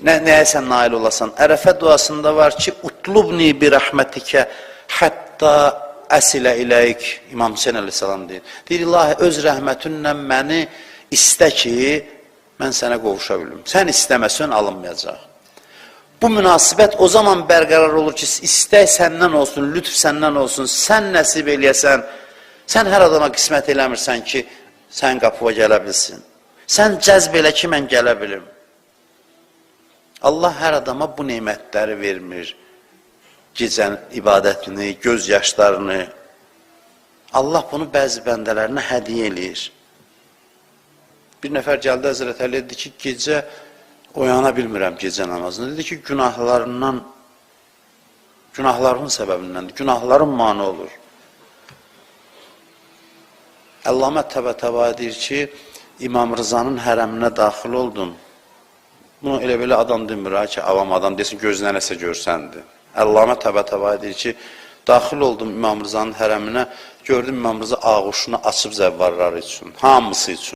Nəyə sən nail olasan? Ərəfə duasında var ki, utlubni bi rəhmətikə həttaəsilə iləyik. İmam Hüseyin əleyhissalam deyir. Deyir, ilahi, öz rəhmətinlə məni istə ki, mən sənə qovuşa bilim. Sən istəməsən alınmayacaq. Bu münasibət o zaman bərqərar olur ki, istək səndən olsun, lütf səndən olsun, sən nəsib eləyəsən, sən hər adama qismət eləmirsən ki, sən qapıva gələ bilsin. Sən cəzb elə ki, mən gələ bilim. Allah hər adama bu neymətləri vermir. Gecən ibadətini, göz yaşlarını. Allah bunu bəzi bəndələrinə hədiyyə eləyir. Bir nəfər gəldi Həzrət Əliyə, dedi ki, gecə oyana bilmirəm gecə namazını. Dedi ki, günahların səbəbindəndir, günahların mani olur. Əllamə Təbətəba deyir ki, İmam Rızanın hərəminə daxil oldum. Bunu elə belə adam demir, ki, avam adam desin, gözünə nəsə görsəndir. Əllamə Təbətəba deyir ki, daxil oldum İmam Rızanın hərəminə, gördüm İmam Rıza ağuşunu açıb zəvvarları üçün, hamısı üçün.